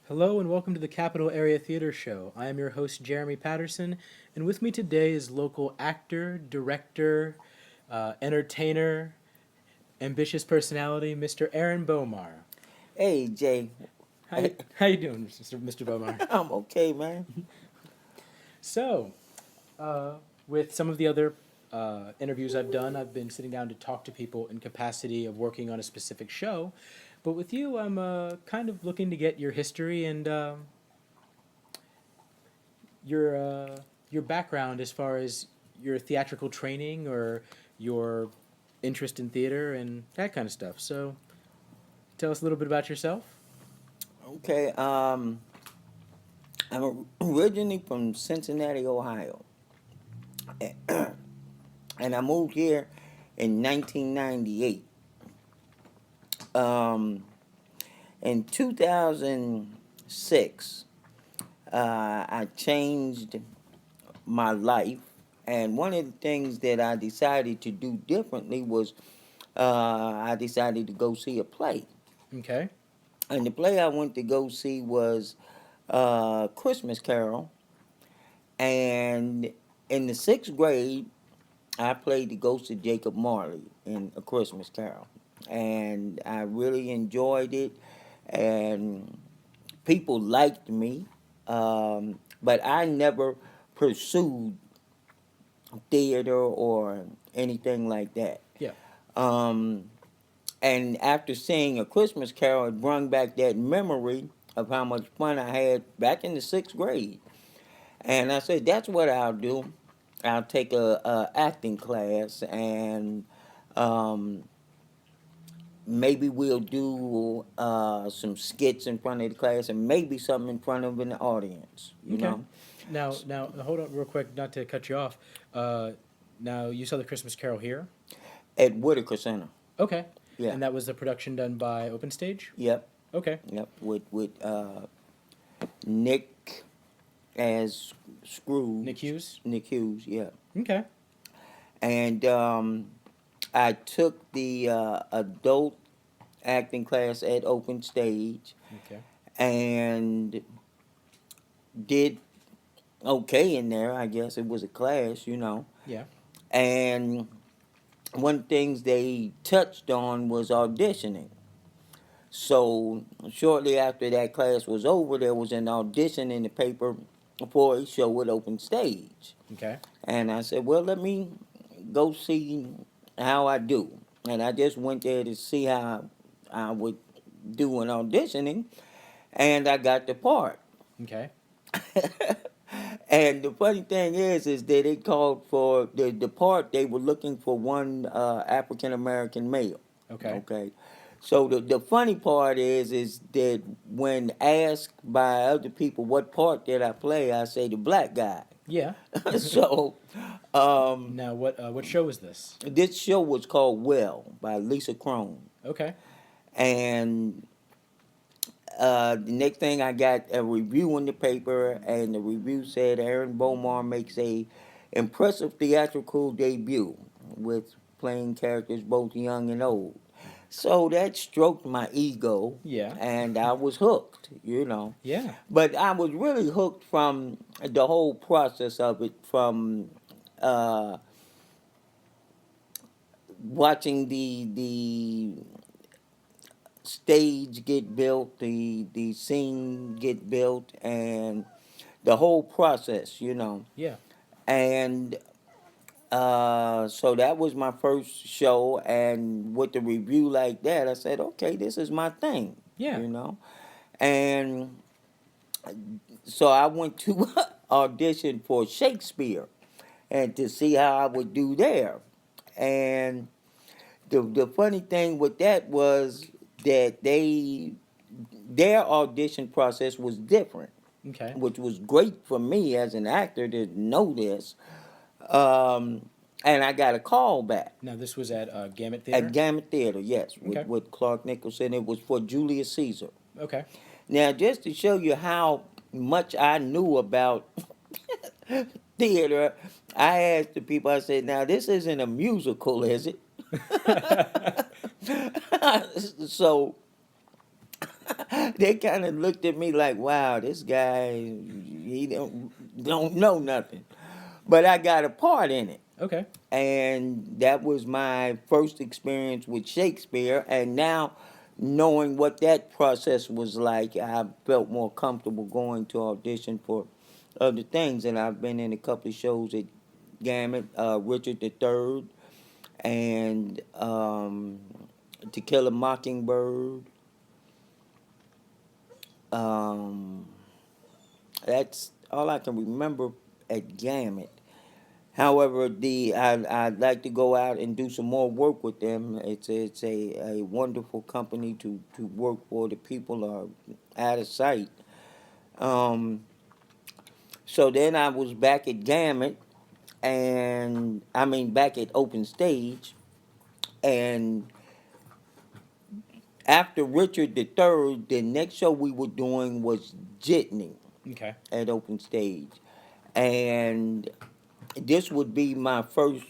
Hello and welcome to the Capital Area Theater Show. I am your host, Jeremy Patterson, and with me today is local actor, director, entertainer, ambitious personality, Mr. Aaron Bomar. Hey Jay, How you doing, Mr. Bomar? I'm okay, man. So, uh, with some of the other interviews I've done, I've been sitting down to talk to people in capacity of working on a specific show. But with you, I'm kind of looking to get your history and your background as far as your theatrical training or your interest in theater and that kind of stuff. So, tell us a little bit about yourself. Okay, I'm originally from Cincinnati, Ohio, and I moved here in 1998. Um, in 2006, I changed my life, and one of the things that I decided to do differently was I decided to go see a play. Okay. And the play I went to go see was Christmas Carol. And in the sixth grade, I played the ghost of Jacob Marley in A Christmas Carol. And I really enjoyed it. And people liked me. But I never pursued theater or anything like that. Yeah. Um, and after seeing A Christmas Carol, it brought back that memory of how much fun I had back in the sixth grade. And I said, that's what I'll do. I'll take a acting class, and um, maybe we'll do some skits in front of the class, and maybe something in front of an audience. You Okay. know, Now, hold on real quick, not to cut you off. Uh, Now, you saw the Christmas Carol here. at Whitaker Center. Okay. Yeah. And that was a production done by Open Stage. Yep. Okay. Yep. With Nick as Scrooge. Nick Hughes. Nick Hughes. Yeah. Okay. And I took the adult acting class at Open Stage Okay. and did okay in there. I guess it was a class, you know. Yeah. And one of the things they touched on was auditioning. So shortly after that class was over, there was an audition in the paper for a show at Open Stage. Okay. And I said, well, let me go see how I do. And I just went there to see how I would do an auditioning, and I got the part. Okay. And the funny thing is that they called for the part. They were looking for one African American male. Okay. Okay, so the funny part is that when asked by other people what part did I play, I say the black guy. Yeah. So Now, what show was this? this show was called Well by Lisa Crone, Okay. and the next thing I got a review in the paper, and the review said Aaron Bomar makes a impressive theatrical debut with playing characters both young and old. So that stroked my ego, Yeah. and I was hooked, you know. Yeah. But I was really hooked from the whole process of it, from uh, watching the stage get built, the scene get built, and the whole process, you know. Yeah. And so that was my first show, and with the review like that, I said, okay, this is my thing, Yeah. you know. And so I went to audition for Shakespeare, and to see how I would do there. And the funny thing with that was that their audition process was different, Okay. which was great for me as an actor to know this. And I got a call back Now, this was at Gamut at Theater. Gamut Theater, yes, Okay. with Clark Nicholson. It was for Julius Caesar. Okay. Now, just to show you how much I knew about theater, I asked the people, I said, now, this isn't a musical, is it? So they kind of looked at me like, wow, this guy, he don't know nothing. But I got a part in it. Okay. And that was my first experience with Shakespeare. And now, knowing what that process was like, I felt more comfortable going to audition for other things. And I've been in a couple of shows at Gamut, Richard III, and To Kill a Mockingbird. Um, that's all I can remember at Gamut. However, I'd like to go out and do some more work with them. It's a wonderful company to work for. The people are out of sight. Um, so then I was back at Gamut, and I mean back at Open Stage, and after Richard the Third, the next show we were doing was Jitney Okay. at Open Stage, and this would be my first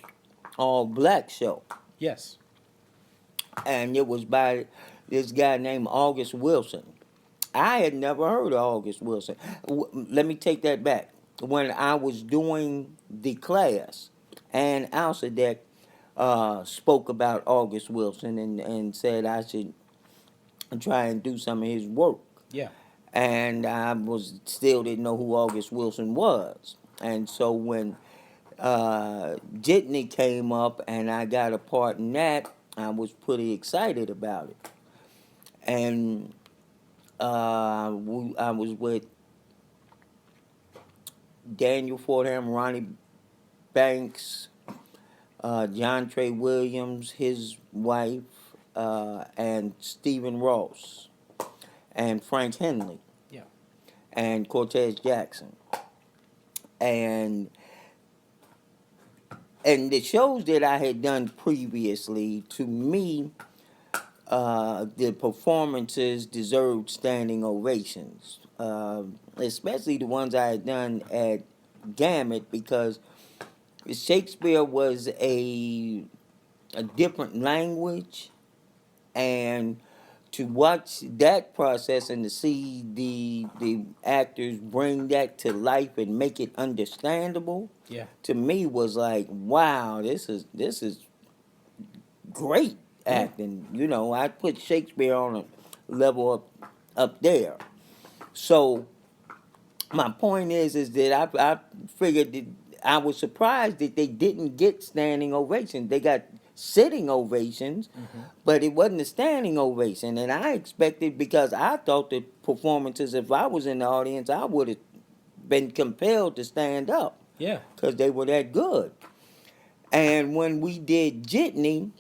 all black show. Yes. And it was by this guy named August Wilson. I had never heard of August Wilson. Let me take that back. When I was doing the class, and Alcedek spoke about August Wilson and said I should try and do some of his work. Yeah. And I was still didn't know who August Wilson was. And so when Jitney came up and I got a part in that, I was pretty excited about it. And I was with Daniel Fordham, Ronnie Banks, John Trey Williams, his wife, and Stephen Ross, and Frank Henley, Yeah. and Cortez Jackson. And the shows that I had done previously, to me, the performances deserved standing ovations, especially the ones I had done at Gamut, because Shakespeare was a different language, and to watch that process and to see the actors bring that to life and make it understandable, Yeah. to me was like, wow, this is great Yeah. acting. You know, I put Shakespeare on a level up there. So my point is that I figured that I was surprised that they didn't get standing ovations. They got sitting ovations, but it wasn't a standing ovation. And I expected, because I thought the performances, if I was in the audience, I would have been compelled to stand up Yeah. because they were that good. And when we did Jitney,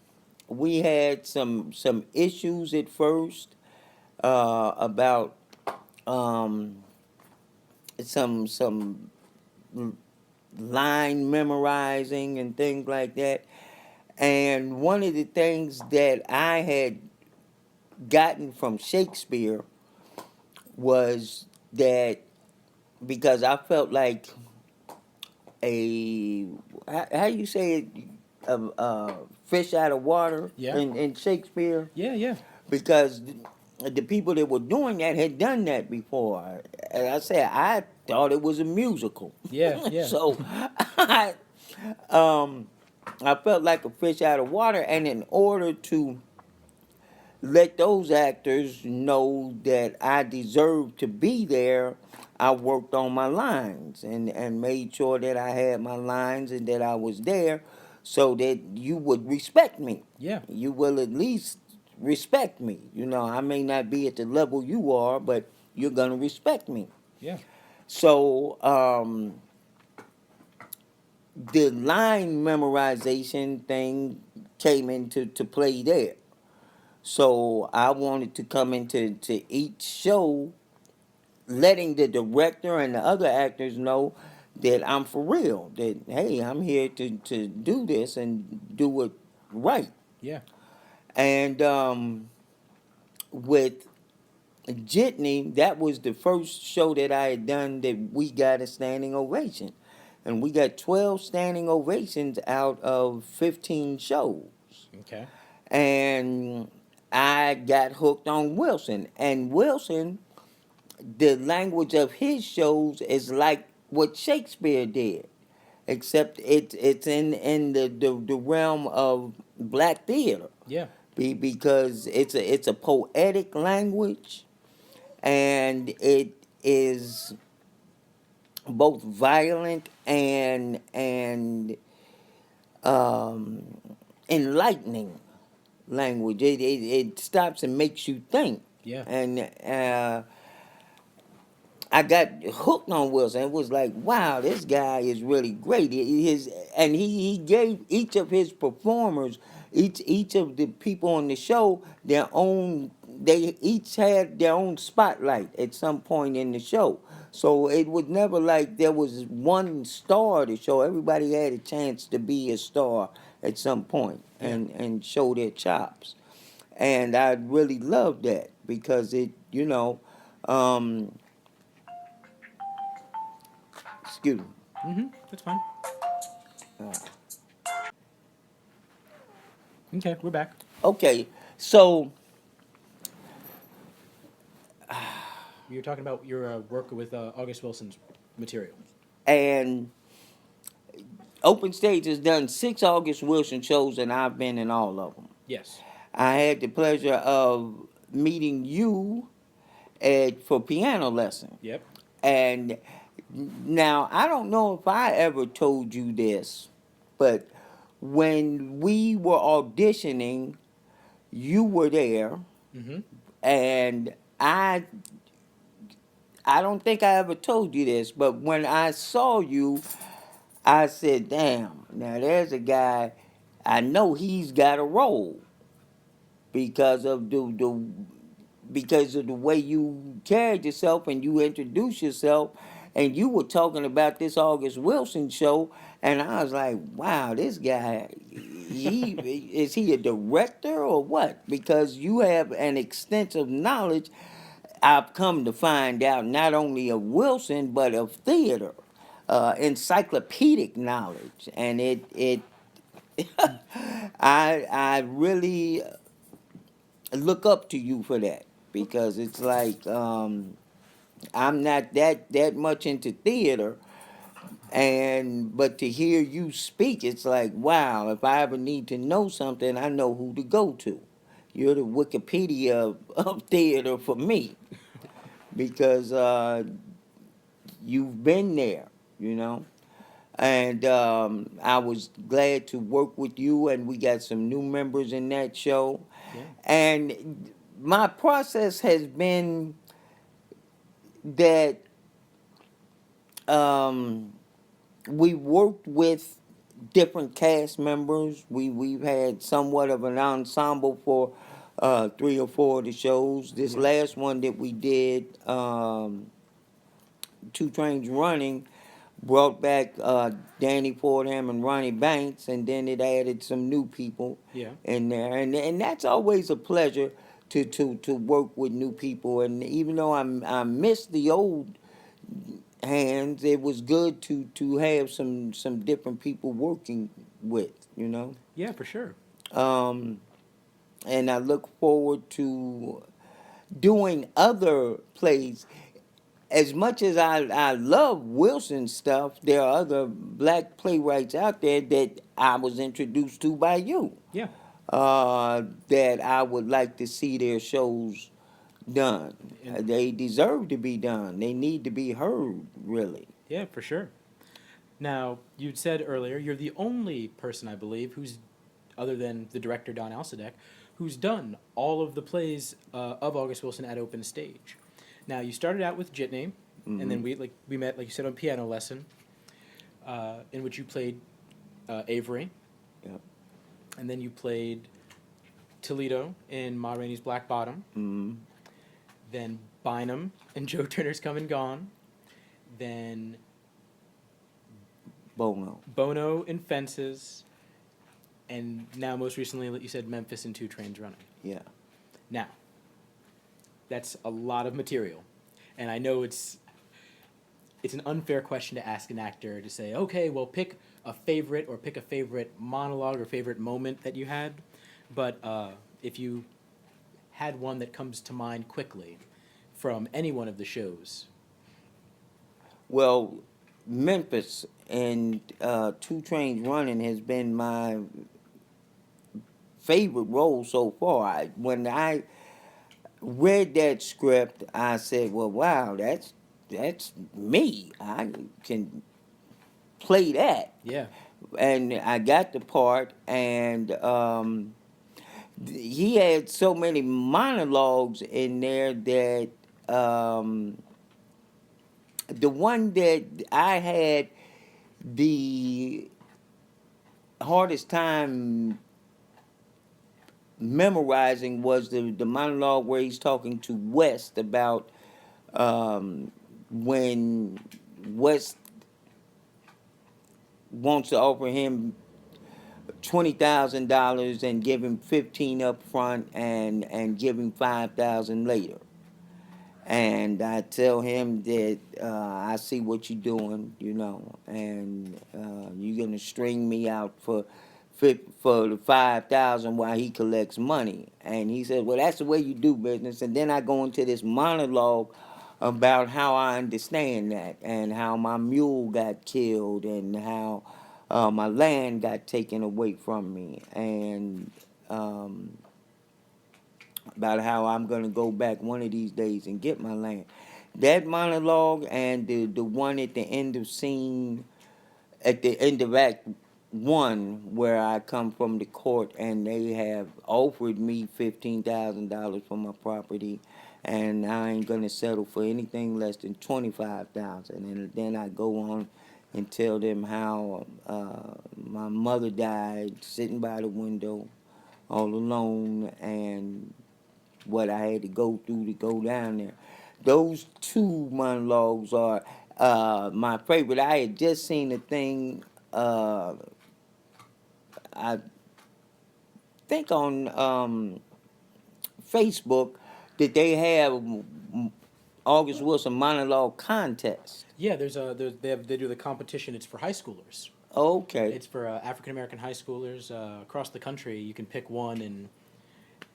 we had some issues at first about um, some line memorizing and things like that. And one of the things that I had gotten from Shakespeare was that, because I felt like a how you say it, a fish out of water Yeah. in Shakespeare, Yeah. Yeah. because the people that were doing that had done that before. As I said, I thought it was a musical. Yeah. Yeah. So I, um, I felt like a fish out of water, and in order to let those actors know that I deserved to be there, I worked on my lines and made sure that I had my lines and that I was there so that you would respect me. Yeah. You will at least respect me. You know, I may not be at the level you are, but you're going to respect me. Yeah. So, the line memorization thing came into play there. So I wanted to come into each show letting the director and the other actors know that I'm for real. That, hey, I'm here to do this and do it right. Yeah. And with Jitney, that was the first show that I had done that we got a standing ovation. And we got 12 standing ovations out of 15 shows. Okay. And I got hooked on Wilson. And Wilson, the language of his shows is like what Shakespeare did, except it's in the realm of black theater. Yeah. Because it's a poetic language, and it is both violent and um, enlightening language. It stops and makes you think. Yeah. And I got hooked on Wilson. It was like, wow, this guy is really great. He gave each of his performers, each of the people on the show, their own. They each had their own spotlight at some point in the show. So it was never like there was one star of the show. Everybody had a chance to be a star at some point Yeah. and show their chops. And I really loved that because um, excuse me. Mm-hmm. That's fine. Okay, we're back. Okay, so You were talking about your work with August Wilson's material. and Open Stage has done 6 August Wilson shows, and I've been in all of them. Yes. I had the pleasure of meeting you for piano lesson, Yep. and now I don't know if I ever told you this, but when we were auditioning, you were there, Mm-hmm. and I don't think I ever told you this, but when I saw you, I said, damn, now there's a guy, I know he's got a role because of the way you carried yourself and you introduced yourself, and you were talking about this August Wilson show, and I was like, wow, this guy, he is he a director or what? Because you have an extensive knowledge, I've come to find out, not only of Wilson but of theater, encyclopedic knowledge, and it I really look up to you for that because it's like I'm not that much into theater, and but to hear you speak, it's like, wow, if I ever need to know something, I know who to go to. You're the Wikipedia of theater for me because you've been there, you know. And I was glad to work with you, and we got some new members in that show. Yeah. And my process has been that um, we worked with different cast members. We've had somewhat of an ensemble for 3 or 4 of the shows. This Yeah. last one that we did, Two Trains Running, brought back Danny Fordham and Ronnie Banks, and then it added some new people Yeah. in there, and that's always a pleasure to work with new people. And even though I miss the old hands, it was good to have some different people working with, you know. Yeah, for sure. Um, and I look forward to doing other plays. As much as I love Wilson stuff, there are other black playwrights out there that I was introduced to by you, Yeah. that I would like to see their shows done. And They deserve to be done. They need to be heard, really. yeah, for sure. Now, you said earlier you're the only person I believe who's, other than the director Don Alsadek, who's done all of the plays of August Wilson at Open Stage. Now, you started out with Jitney, and then we met, like you said, on piano lesson, in which you played Avery, Yep. and then you played Toledo in Ma Rainey's Black Bottom, Mm-hmm. then Bynum in Joe Turner's Come and Gone, then Bono. Bono in Fences, and now most recently, like you said, Memphis in Two Trains Running. Yeah. Now, that's a lot of material, and I know it's an unfair question to ask an actor to say, okay, well, pick a favorite monologue or favorite moment that you had, but if you had one that comes to mind quickly from any one of the shows. Well, Memphis and Two Trains Running has been my favorite role so far. When I read that script, I said, "Well, wow, that's me. I can play that." Yeah. And I got the part, and he had so many monologues in there that the one that I had the hardest time memorizing was the monologue where he's talking to West about when West wants to offer him $20,000 and give him 15 up front and give him 5,000 later. And I tell him that I see what you're doing, and you're gonna string me out for the 5,000 while he collects money. And he says, "Well, that's the way you do business." And then I go into this monologue about how I understand that and how my mule got killed and how my land got taken away from me and um, about how I'm gonna go back one of these days and get my land. That monologue and the one at the end of scene at the end of Act 1, where I come from the court and they have offered me $15,000 for my property, and I ain't gonna settle for anything less than 25,000. And then I go on and tell them how my mother died sitting by the window all alone, and what I had to go through to go down there. Those two monologues are my favorite. I had just seen a thing, I think on Facebook, that they have August Wilson monologue contest. Yeah, they do the competition. It's for high schoolers. Okay, It's for African American high schoolers across the country. You can pick one and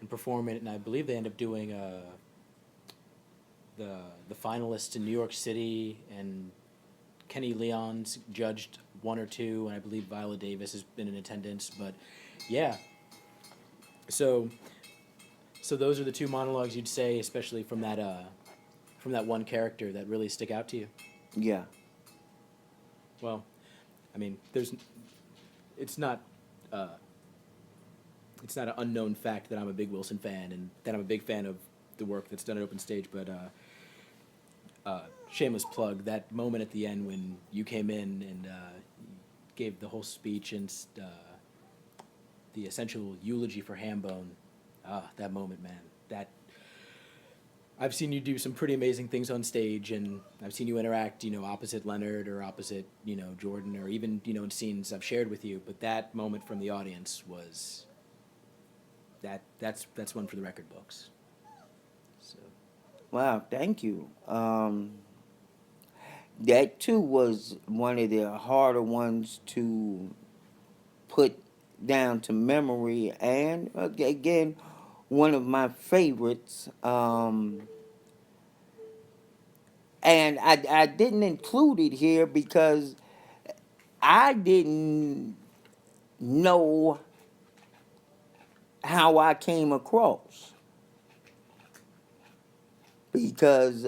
perform it, and I believe they end up doing the finalists in New York City, and Kenny Leon's judged one or two, and I believe Viola Davis has been in attendance. But yeah, so so those are the two monologues you'd say, especially from that one character, that really stick out to you. yeah. Well, I mean, it's not uh, it's not an unknown fact that I'm a big Wilson fan and that I'm a big fan of the work that's done at Open Stage. But shameless plug, that moment at the end when you came in and gave the whole speech and the essential eulogy for Hambone. That moment, man. That I've seen you do some pretty amazing things on stage, and I've seen you interact, opposite Leonard or opposite, Jordan, or even, in scenes I've shared with you. But that moment from the audience was that's one for the record books. So Wow, thank you. That too was one of the harder ones to put down to memory, and again, one of my favorites. And I didn't include it here because I didn't know how I came across. Because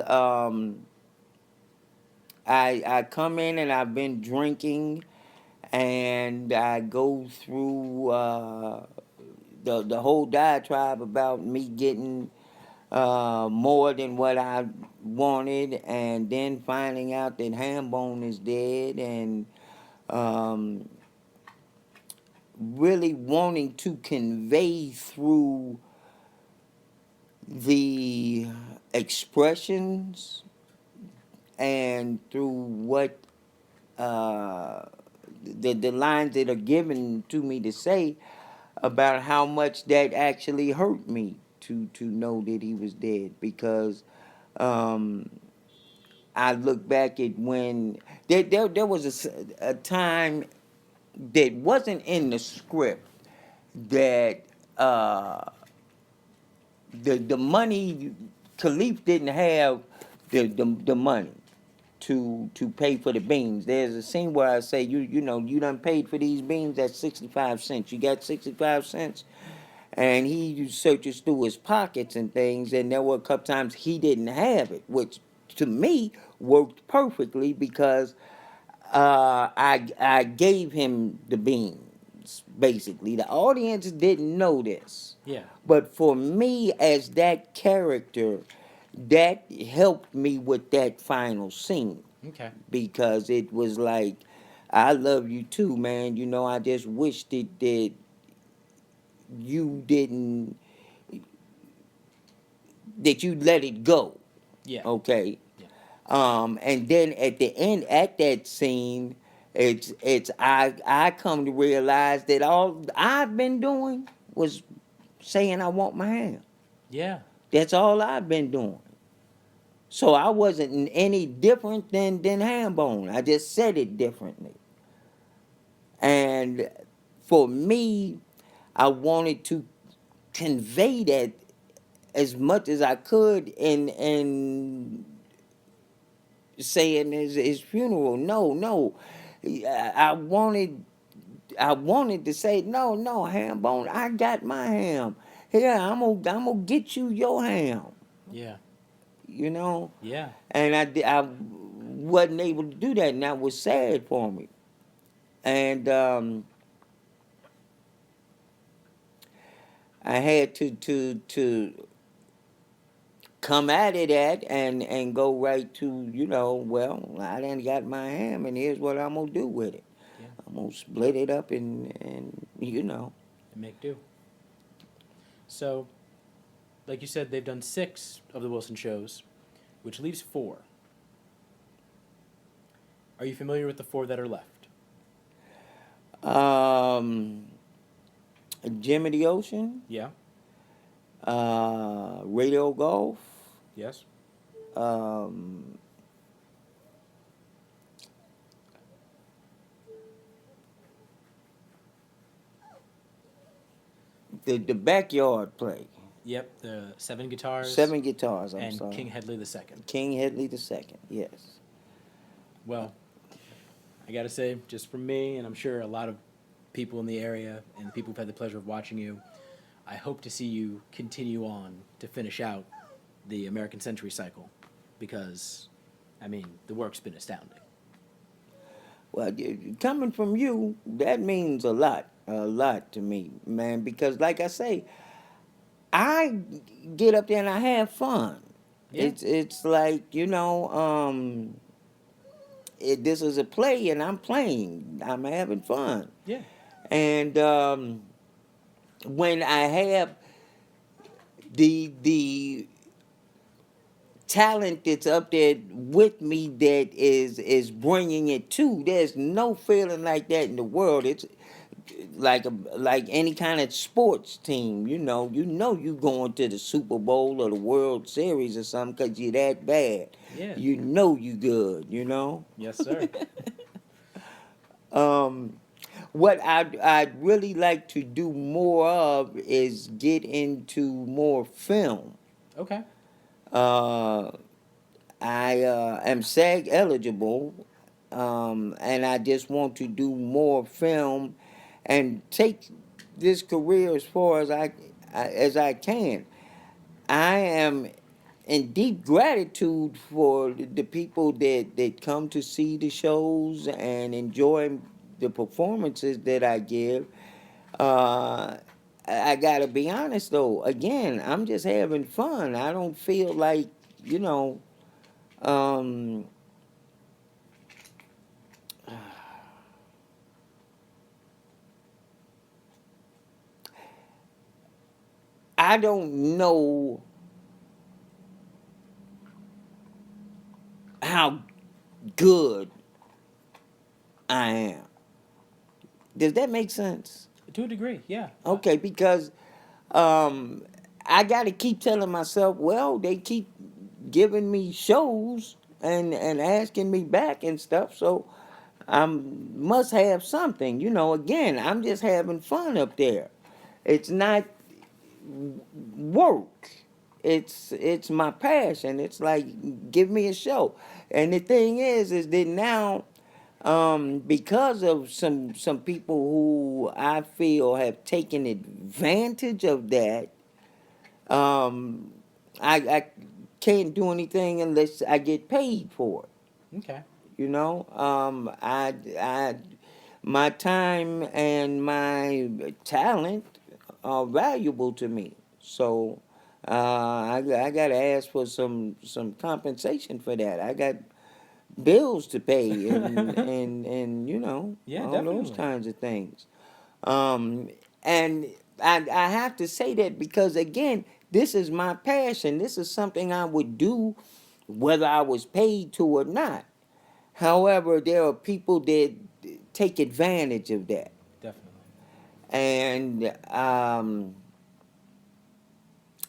I come in and I've been drinking, and I go through the whole diatribe about me getting more than what I wanted, and then finding out that Hambone is dead, and um, really wanting to convey through the expressions and through what the lines that are given to me to say about how much that actually hurt me to know that he was dead, because um, I look back at when there was a time that wasn't in the script that the money. Khalif didn't have the money to pay for the beans. There's a scene where I say, you know, you done paid for these beans at 65 cents. You got 65 cents, and he searches through his pockets and things, and there were a couple times he didn't have it, which to me worked perfectly because I gave him the beans. Basically, the audience didn't know this, Yeah. but for me as that character, that helped me with that final scene Okay. because it was like, I love you too, man. You know, I just wished that you didn't, that you let it go. Yeah. Okay. Yeah. And then at the end, at that scene, it's I come to realize that all I've been doing was saying I want my ham. Yeah. That's all I've been doing. So I wasn't any different than Hambone. I just said it differently. And for me, I wanted to convey that as much as I could in saying his funeral. No, no. I wanted to say, no, no, Hambone, I got my ham. Here, I'm gonna get you your ham. Yeah. You know? Yeah. And I wasn't able to do that, and that was sad for me. And I had to come out of that and go right to, you know, well, I done got my ham, and here's what I'm gonna do with it. Yeah. I'm gonna split it up and you know. And make do. So, like you said, they've done 6 of the Wilson shows, which leaves 4. Are you familiar with the 4 that are left? Um, Jim of the Ocean, Yeah. Radio Golf, Yes. um, the backyard play. Yep. The 7 guitars. 7 guitars, I'm and sorry. King Headley the Second. King Headley the Second, yes. Well, I gotta say, just from me, and I'm sure a lot of people in the area and people who've had the pleasure of watching you, I hope to see you continue on to finish out the American Century cycle, because, I mean, the work's been astounding. Well, coming from you, that means a lot to me, man, because like I say, I get up there and I have fun. Yeah. It's like, you know, this is a play and I'm playing. I'm having fun. Yeah. And when I have the talent that's up there with me that is bringing it to, there's no feeling like that in the world. It's like any kind of sports team. You going to the Super Bowl or the World Series or something because you're that bad. Yeah. You know you good. You know. Yes, sir. What I'd really like to do more of is get into more film. Okay. Uh, I am SAG eligible, and I just want to do more film and take this career as far as I can. I am in deep gratitude for the people that come to see the shows and enjoy the performances that I give. I gotta be honest though. Again, I'm just having fun. I don't feel like, you know, um, I don't know how good I am. Does that make sense? To a degree, yeah. Okay, because um, I got to keep telling myself, well, they keep giving me shows and asking me back and stuff, so I must have something. You know, again, I'm just having fun up there. It's not work. it's my passion. It's like, give me a show. And the thing is that now, because of some people who I feel have taken advantage of that, um, I can't do anything unless I get paid for it. Okay. You know, my time and my talent are valuable to me. So I got to ask for some compensation for that. I got bills to pay and you know, Yeah, all those definitely. kinds of things. Um, and I have to say that because again, this is my passion. This is something I would do whether I was paid to or not. However, there are people that take advantage of that, Definitely. and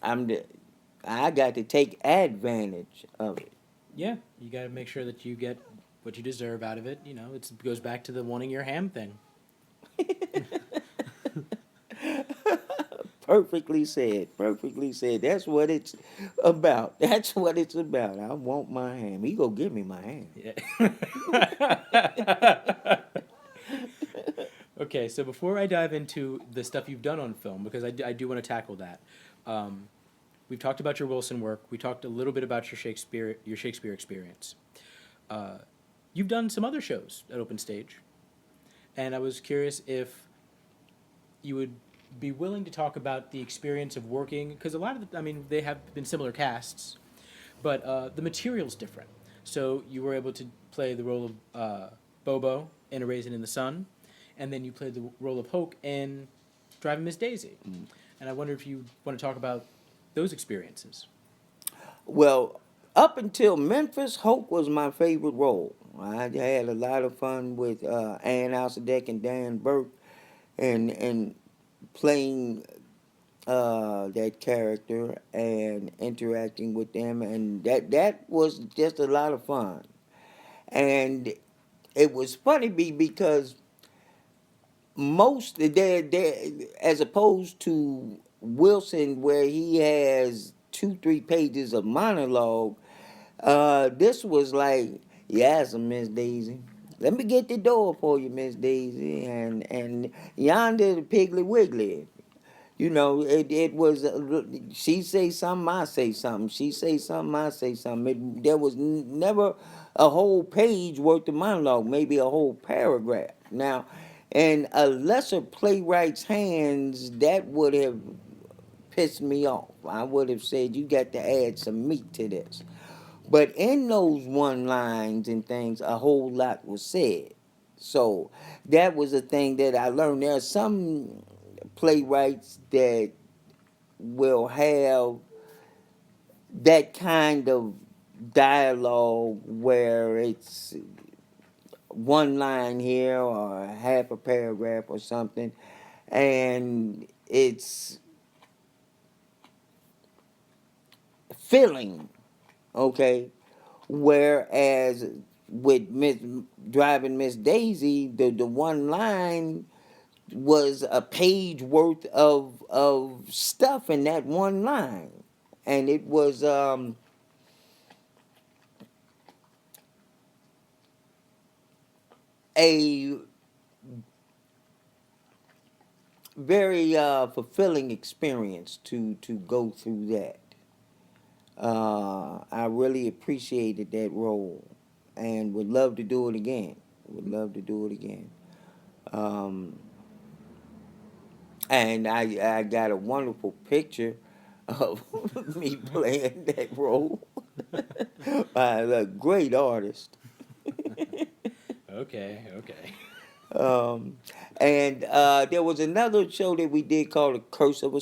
I'm the, I got to take advantage of it. Yeah, you got to make sure that you get what you deserve out of it. You know, it goes back to the wanting your ham thing. Perfectly said. Perfectly said. That's what it's about. That's what it's about. I want my ham. He go give me my ham. Yeah. Okay, so before I dive into the stuff you've done on film, because I do want to tackle that, um, we've talked about your Wilson work. We talked a little bit about your Shakespeare experience. Uh, you've done some other shows at Open Stage, and I was curious if you would be willing to talk about the experience of working, because a lot of the, I mean, they have been similar casts, but the material's different. So you were able to play the role of Bobo in A Raisin in the Sun, and then you played the role of Hoke in Driving Miss Daisy. And I wonder if you want to talk about those experiences. Well, up until Memphis, Hope was my favorite role. I had a lot of fun with Ann Alsadek and Dan Burke and playing that character and interacting with them, and that was just a lot of fun. And it was funny because most there as opposed to Wilson where he has 2 3 pages of monologue, this was like, yes, Miss Daisy. Let me get the door for you, Miss Daisy, and yonder the Piggly Wiggly. You know, it was she say something, I say something. She say something, I say something. There was never a whole page worth of monologue, maybe a whole paragraph. Now, in a lesser playwright's hands, that would have pissed me off. I would have said, you got to add some meat to this. But in those one lines and things, a whole lot was said. So that was a thing that I learned. There are some playwrights that will have that kind of dialogue where it's one line here or half a paragraph or something, and it's filling, okay? Whereas with Miss Driving Miss Daisy, the one line was a page worth of stuff in that one line, and it was a very fulfilling experience to go through that. I really appreciated that role, and would love to do it again. Would love to do it again. Um, and I got a wonderful picture of me playing that role by a great artist. Okay, okay. Um, and there was another show that we did called The Curse of the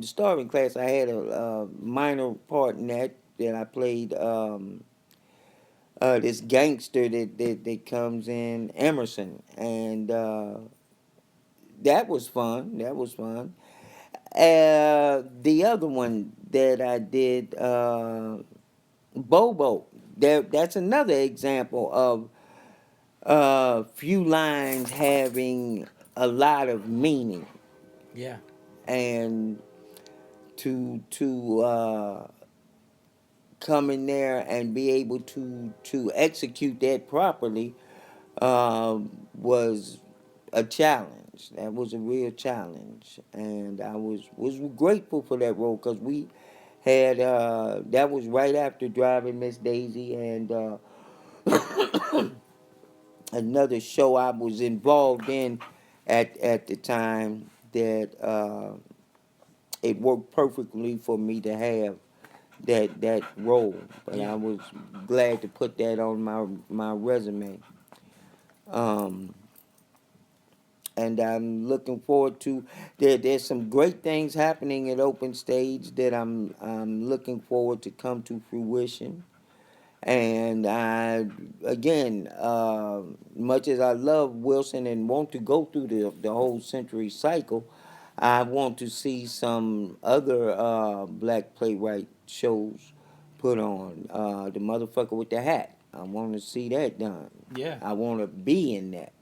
Starving Class. I had a minor part in that I played this gangster that comes in, Emerson, and that was fun. That was fun. The other one that I did, Bobo. That's another example of few lines having a lot of meaning, Yeah. and to come in there and be able to execute that properly was a challenge. That was a real challenge, and I was grateful for that role because we had that was right after Driving Miss Daisy and another show I was involved in at the time that it worked perfectly for me to have that role. But Yeah. I was glad to put that on my resume. Um, and I'm looking forward to there's some great things happening at Open Stage that I'm looking forward to come to fruition. And I, again, much as I love Wilson and want to go through the whole century cycle, I want to see some other black playwright shows put on. The motherfucker with the hat. I want to see that done. Yeah. I want to be in that.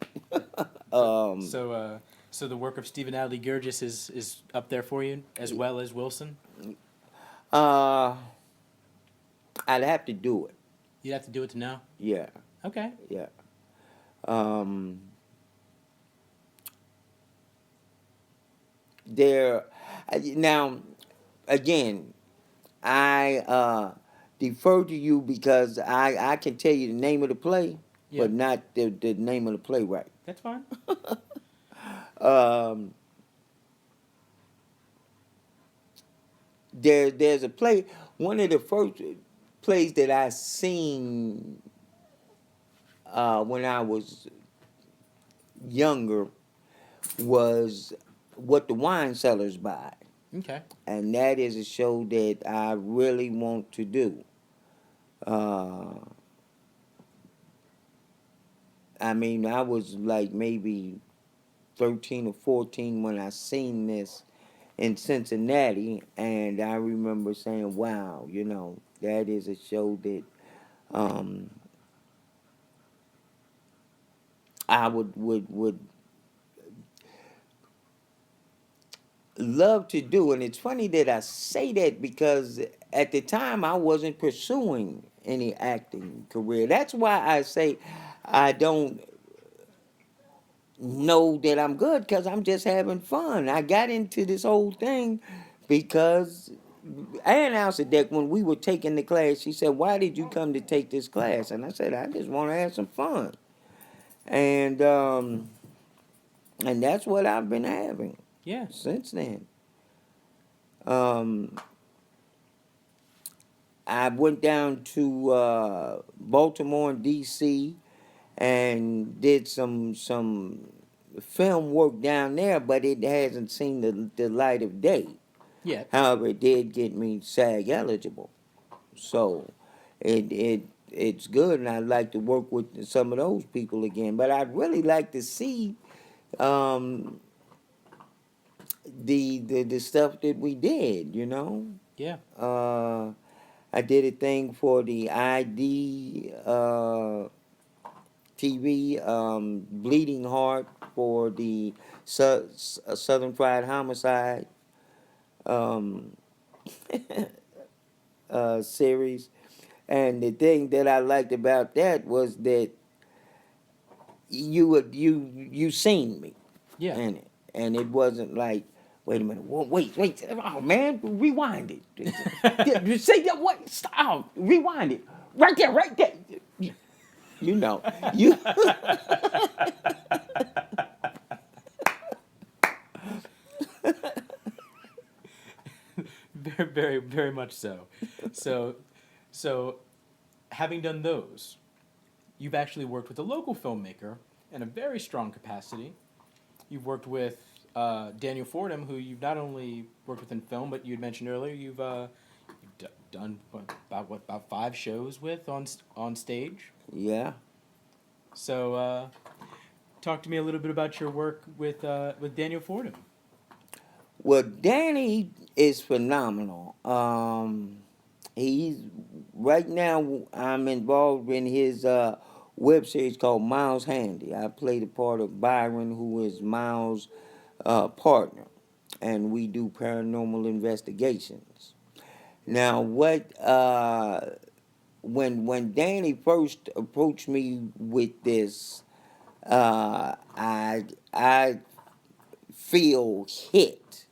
So um, so so the work of Stephen Adley Gurgis is up there for you as well as Wilson. uh, I'd have to do it. You'd have to do it to know. Yeah, Okay. yeah. Um, there now again, I defer to you because I can tell you the name of the play, Yeah. but not the name of the playwright. That's fine. Um, there's a play, one of the first plays that I seen when I was younger was What the Wine Sellers Buy, Okay. and that is a show that I really want to do. Uh, I mean, I was like maybe 13 or 14 when I seen this in Cincinnati, and I remember saying, "Wow, that is a show that um, I would love to do." And it's funny that I say that because at the time I wasn't pursuing any acting career. That's why I say I don't know that I'm good because I'm just having fun. I got into this whole thing because Ann answered that when we were taking the class. She said, "Why did you come to take this class?" And I said, "I just want to have some fun." And and that's what I've been having Yeah. since then. Um, I went down to Baltimore and D.C. and did some film work down there, but it hasn't seen the light of day. Yeah. However, it did get me SAG eligible, so it's good, and I'd like to work with some of those people again. But I'd really like to see um, the stuff that we did. Yeah. I did a thing for the ID TV, Bleeding Heart for the Southern Fried Homicide um, series. And the thing that I liked about that was that you seen me Yeah. in it, and it wasn't like, wait a minute, wait, oh man, rewind it. You say that what? Stop, rewind it, right there, right there. You know, you Very, very, very much so. So, so having done those, you've actually worked with a local filmmaker in a very strong capacity. You've worked with Daniel Fordham, who you've not only worked with in film, but you had mentioned earlier you've done about 5 shows with on stage. yeah. So, talk to me a little bit about your work with Daniel Fordham. Well, Danny is phenomenal. He's right now. I'm involved in his web series called Miles Handy. I play the part of Byron, who is Miles' partner, and we do paranormal investigations. Now, when Danny first approached me with this, I feel hit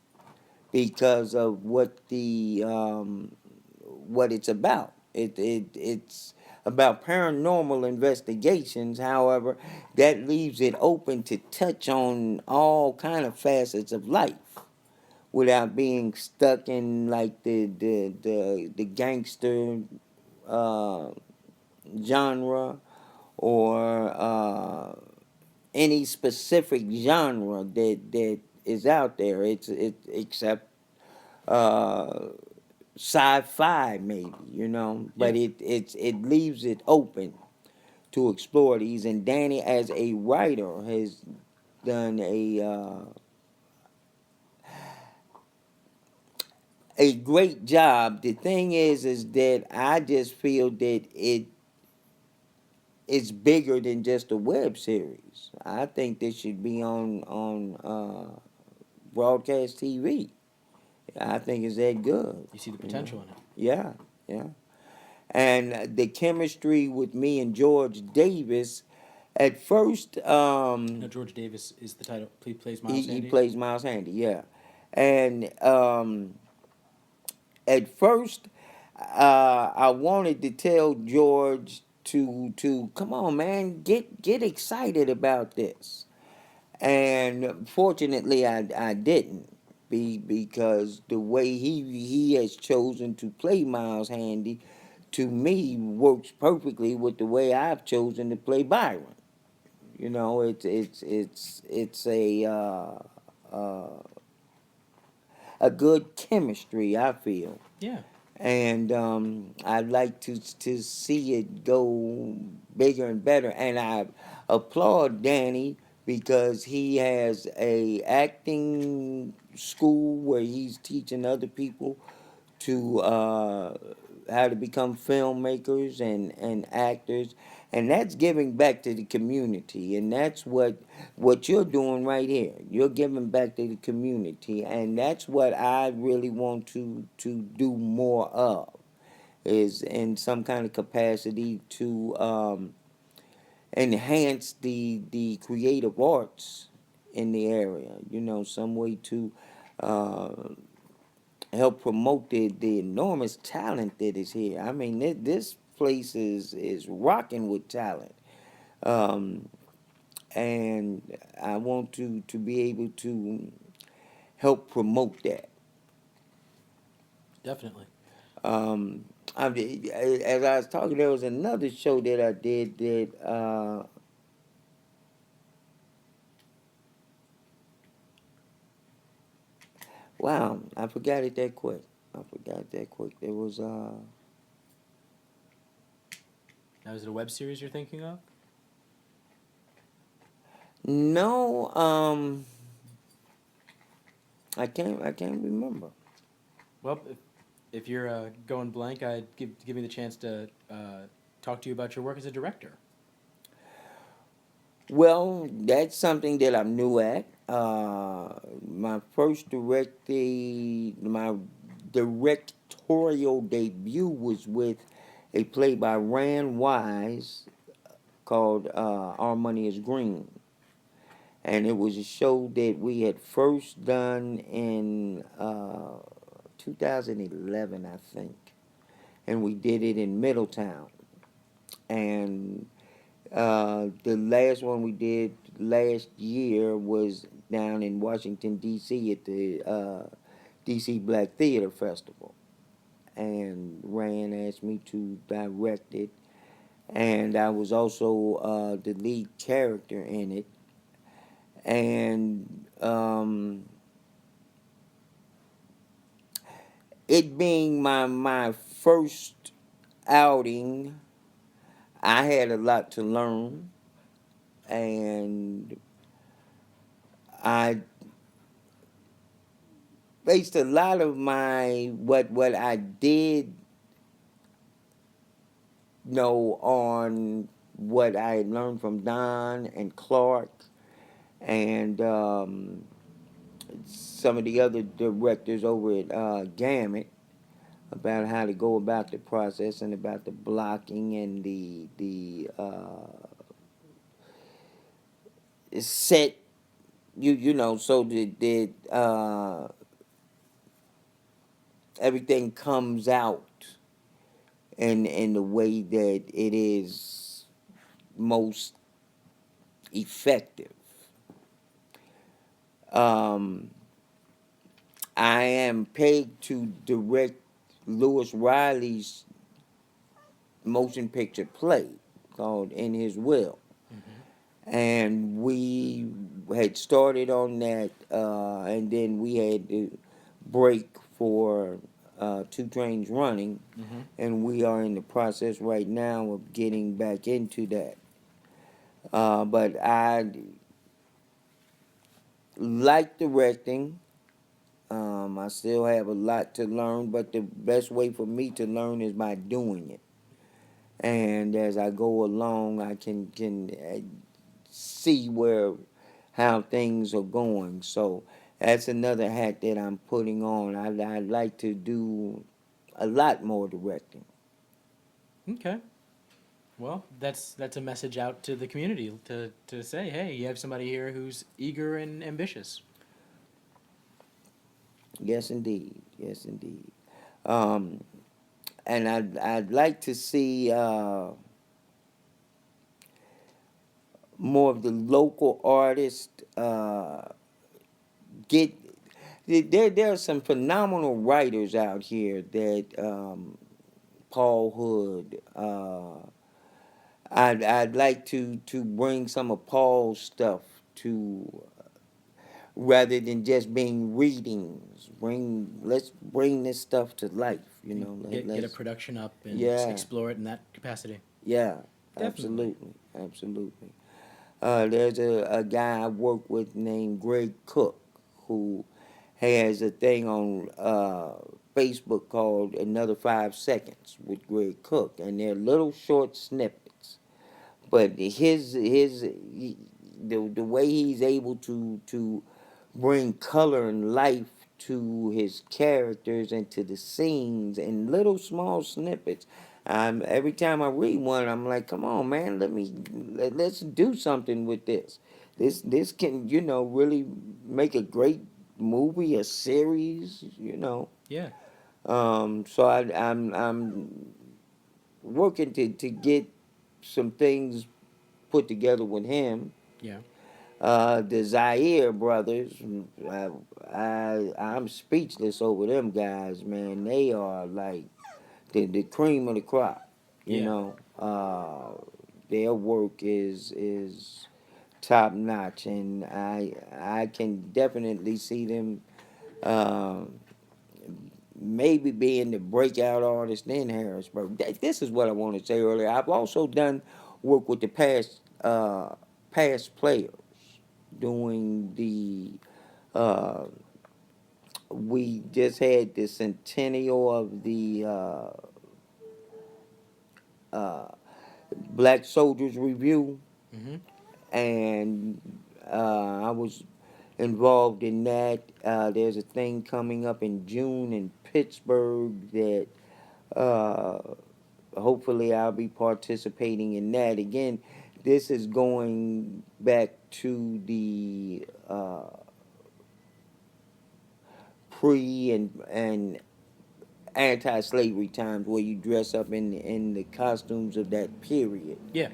because of what it's about. It's about paranormal investigations. However, that leaves it open to touch on all kind of facets of life without being stuck in like the gangster uh, genre or any specific genre that is out there. It except uh, sci-fi maybe, Yeah. but it leaves it open to explore these. And Danny, as a writer, has done a great job. The thing is that I just feel that it's bigger than just a web series. I think this should be on broadcast TV. I think it's that good. You see the You know. potential in it. Yeah, yeah. And the chemistry with me and George Davis, at first, Now, George Davis is the title. Plays Miles he Handy. plays Miles Handy, yeah. And at first, I wanted to tell George to come on, man, get excited about this. And fortunately, I didn't. Because the way he has chosen to play Miles Handy, to me, works perfectly with the way I've chosen to play Byron. It's uh, a good chemistry, I feel. Yeah. And I'd like to see it go bigger and better. And I applaud Danny because he has a acting school where he's teaching other people to how to become filmmakers and actors, and that's giving back to the community, and that's what you're doing right here. You're giving back to the community, and that's what I really want to do more of, is in some kind of capacity to enhance the creative arts in the area. Some way to uh, help promote the enormous talent that is here. I mean, this place is rocking with talent, um, and I want to be able to help promote that. Definitely. Um, as I was talking, there was another show that I did that. Wow, I forgot it that quick. I forgot it that quick. There was Now, is it a web series you're thinking of? no, I can't remember. Well, if you're going blank, I'd give me the chance to talk to you about your work as a director. Well, that's something that I'm new at. My first my directorial debut was with a play by Rand Wise called Our Money is Green. And it was a show that we had first done in 2011, I think. And we did it in Middletown. And the last one we did last year was down in Washington, D.C. at the D.C. Black Theater Festival. And Rand asked me to direct it. And I was also the lead character in it. And it being my first outing, I had a lot to learn. And I based a lot of my what I did know on what I had learned from Don and Clark and some of the other directors over at Gamut about how to go about the process and about the blocking and the set you know so that everything comes out in the way that it is most effective. Um, I am paid to direct Lewis Riley's motion picture play called In His Will. And we had started on that, and then we had to break for Two Trains Running, Mm-hmm. and we are in the process right now of getting back into that. But I like directing. I still have a lot to learn, but the best way for me to learn is by doing it. And as I go along, I can see where how things are going. So that's another hat that I'm putting on. I'd like to do a lot more directing. Okay. Well, that's a message out to the community to say, hey, you have somebody here who's eager and ambitious. Yes, indeed. Yes, indeed. Um, and I'd like to see more of the local artists get. There are some phenomenal writers out here that Paul Hood. I'd like to bring some of Paul's stuff to rather than just being readings. Let's bring this stuff to life. You know, Get a let's production up and yeah explore it in that capacity. yeah Definitely. absolutely absolutely. There's a guy I work with named Greg Cook who has a thing on Facebook called Another 5 Seconds with Greg Cook, and they're little short snippets. But the way he's able to bring color and life to his characters and to the scenes in little small snippets. Every time I read one, I'm like, come on, man, let's do something with this. This can really make a great movie, a series. Yeah. So I'm working to get some things put together with him. Yeah. The Zaire brothers, I'm speechless over them guys, man. They are like the cream of the crop, you Yeah. know. Their work is top notch, and I can definitely see them maybe being the breakout artist in Harrisburg. This is what I want to say earlier. I've also done work with the past players doing uh, we just had the centennial of the uh, Black Soldiers Review, Mm-hmm. and I was involved in that. There's a thing coming up in June in Pittsburgh that uh, hopefully I'll be participating in that. Again, this is going back to the pre and anti-slavery times where you dress up in the costumes of that period, Yeah.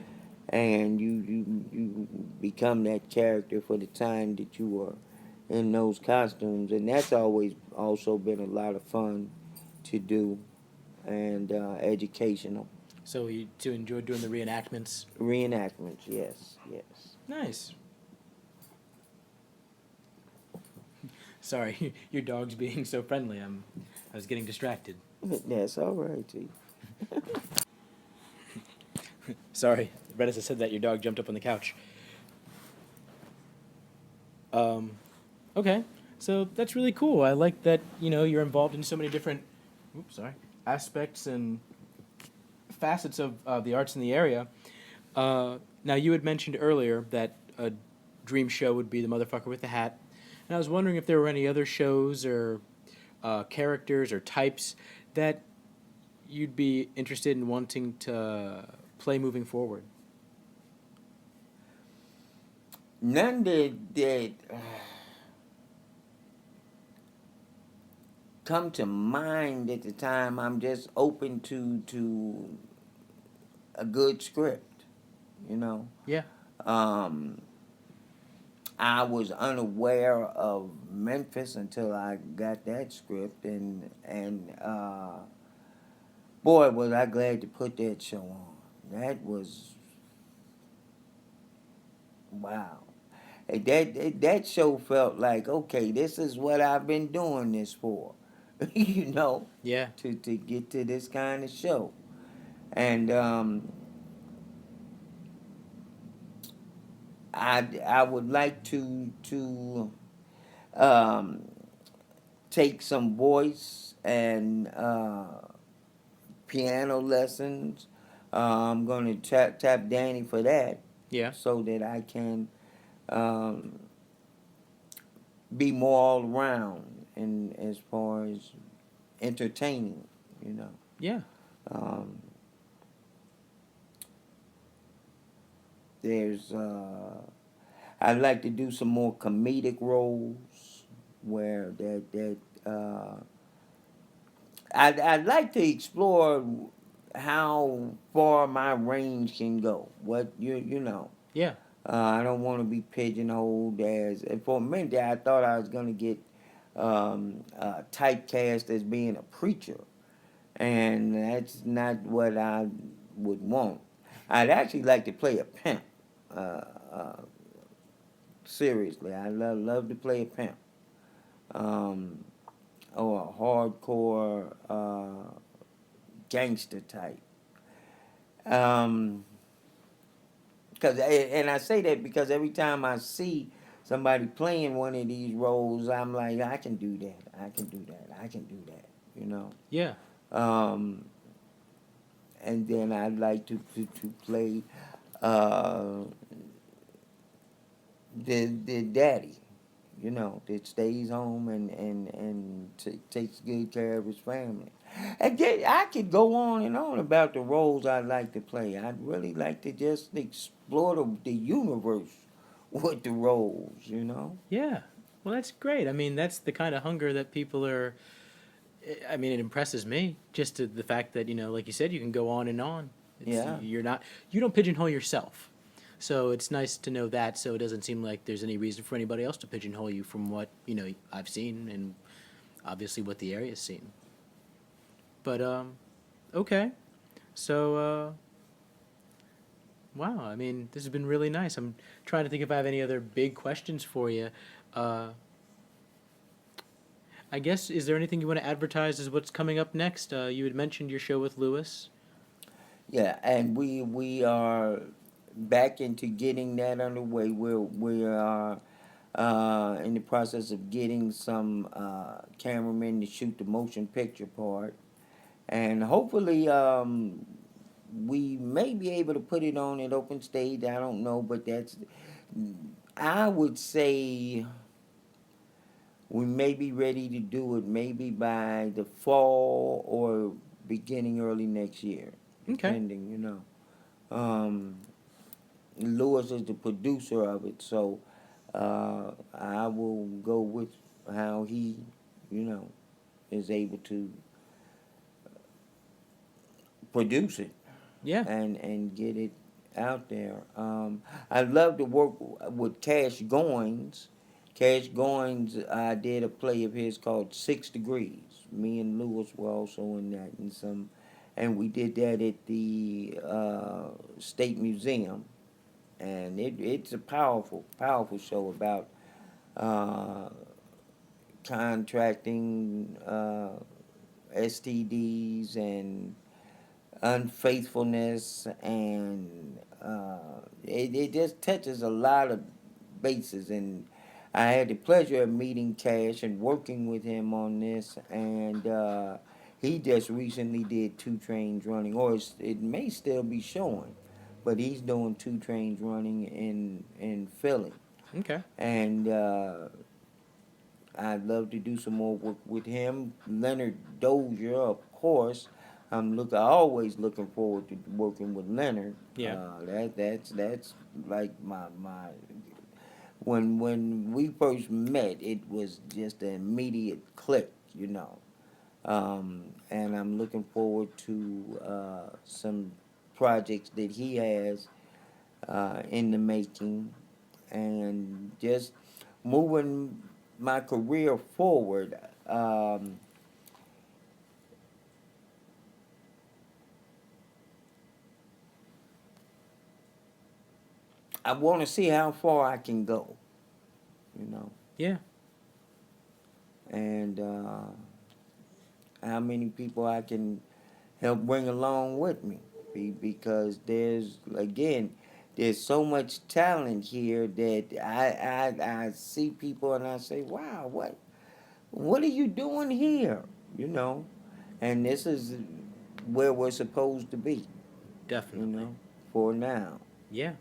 and you become that character for the time that you are in those costumes, and that's always also been a lot of fun to do and educational. So you to enjoy doing the reenactments. Reenactments, yes, yes. Nice. Sorry, your dog's being so friendly. I was getting distracted. That's all right, T. Sorry, right as I said that, your dog jumped up on the couch. Um, okay, so that's really cool. I like that you're involved in so many different, oops, sorry, aspects and facets of the arts in the area. Now you had mentioned earlier that a dream show would be the motherfucker with the hat, And I was wondering if there were any other shows or characters or types that you'd be interested in wanting to play moving forward. None that come to mind at the time. I'm just open to a good script, you know. Yeah. Um, I was unaware of Memphis until I got that script, and boy, was I glad to put that show on. That was wow. That show felt like, okay, this is what I've been doing this for, you know, Yeah. to get to this kind of show, and I would like to um, take some voice and piano lessons. I'm gonna tap Danny for that, Yeah. so that I can um, be more all around and as far as entertaining, you know. Yeah. Um, there's I'd like to do some more comedic roles where I'd like to explore how far my range can go. What you know. Yeah. I don't want to be pigeonholed as. And for a minute there, I thought I was going to get typecast as being a preacher, and that's not what I would want. I'd actually like to play a pimp. Uh, uh, Seriously, I love to play a pimp. Um, or a hardcore gangster type. Um, and I say that because every time I see somebody playing one of these roles, I'm like, I can do that. I can do that. I can do that. You know. Yeah. Um, and then I'd like to play uh, the daddy. You know, that stays home and takes good care of his family. And then I could go on and on about the roles I'd like to play. I'd really like to just explore the universe with the roles, you know? Yeah. Well, that's great. I mean, that's the kind of hunger that people are. I mean, it impresses me just to the fact that, like you said, you can go on and on. Yeah. You don't pigeonhole yourself. So it's nice to know that, so it doesn't seem like there's any reason for anybody else to pigeonhole you from what, I've seen and obviously what the area's seen. But, okay. So, wow, I mean, this has been really nice. I'm trying to think if I have any other big questions for you. Uh, I guess, is there anything you want to advertise as what's coming up next? You had mentioned your show with Lewis. Yeah, and we are back into getting that underway. We are in the process of getting some cameramen to shoot the motion picture part, and hopefully we may be able to put it on at open stage. I don't know, but I would say we may be ready to do it maybe by the fall or beginning early next year, Okay. depending, Um, Lewis is the producer of it, so I will go with how he, you know, is able to produce it Yeah. and get it out there. I love to work with Cash Goins. Cash Goins, I did a play of his called 6 Degrees. Me and Lewis were also in that, and we did that at the State Museum, and it's a powerful show about uh, contracting STDs and unfaithfulness, and it just touches a lot of bases. And I had the pleasure of meeting Cash and working with him on this, and he just recently did 2 Trains Running, or it may still be showing, but he's doing 2 Trains Running in Philly, Okay. and I'd love to do some more work with him. Leonard Dozier, of course. I always looking forward to working with Leonard. Yeah. That's like my when we first met, it was just an immediate click, you know. And I'm looking forward to some projects that he has in the making, and just moving my career forward. I want to see how far I can go, you know, Yeah. and how many people I can help bring along with me. Because there's so much talent here that I see people and I say, wow, what are you doing here? You know, and this is where we're supposed to be, you Definitely. know, for now. Yeah.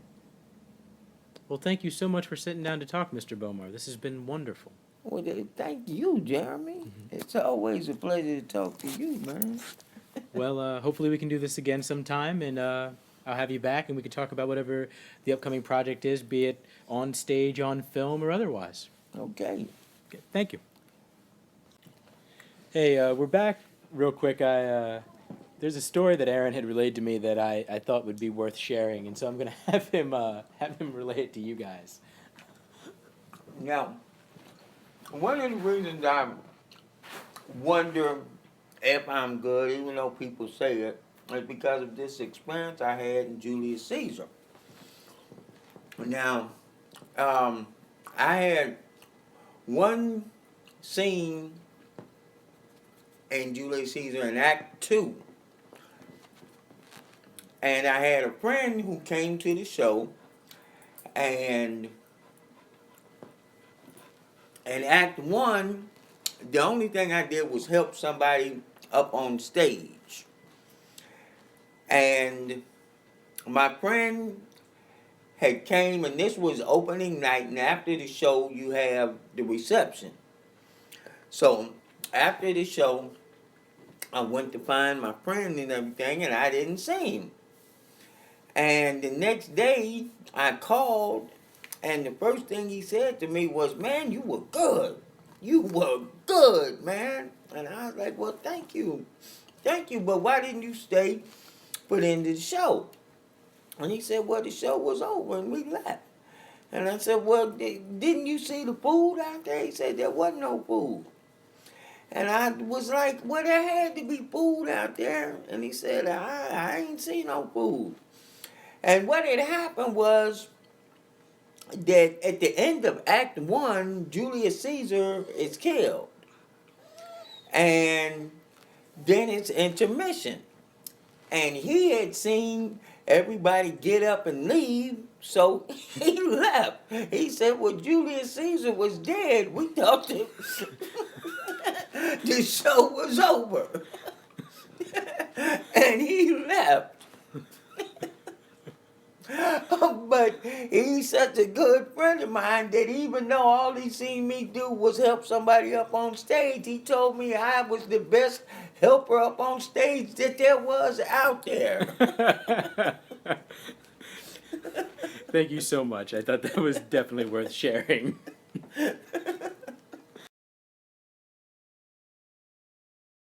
Well, thank you so much for sitting down to talk, Mr. Bomar. This has been wonderful. Well, thank you, Jeremy. It's always a pleasure to talk to you, man. Well, hopefully we can do this again sometime, and I'll have you back, and we can talk about whatever the upcoming project is, be it on stage, on film, or otherwise. Okay. Okay, thank you. Hey, we're back real quick. There's a story that Aaron had relayed to me that I thought would be worth sharing, and so I'm gonna have him relay it to you guys. Now, one of the reasons I wonder if I'm good, even though people say it, is because of this experience I had in Julius Caesar. Now, I had one scene in Julius Caesar in Act Two, and I had a friend who came to the show, and in Act One, the only thing I did was help somebody up on stage. And my friend had came, and this was opening night, and after the show you have the reception. So after the show, I went to find my friend and everything, and I didn't see him. And the next day I called, and the first thing he said to me was, "Man, you were good. You were good, man." And I was like, "Well, thank you. Thank you, but why didn't you stay for the end of the show?" And he said, "Well, the show was over and we left." And I said, "Well, didn't you see the food out there?" He said, "There wasn't no food." And I was like, "Well, there had to be food out there." And he said, I ain't seen no food." And what had happened was that at the end of Act One, Julius Caesar is killed. And then it's intermission. And he had seen everybody get up and leave, so he left. He said, "Well, Julius Caesar was dead. We thought that the show was over." And he left. But he's such a good friend of mine that even though all he seen me do was help somebody up on stage, he told me I was the best helper up on stage that there was out there. Thank you so much. I thought that was definitely worth sharing.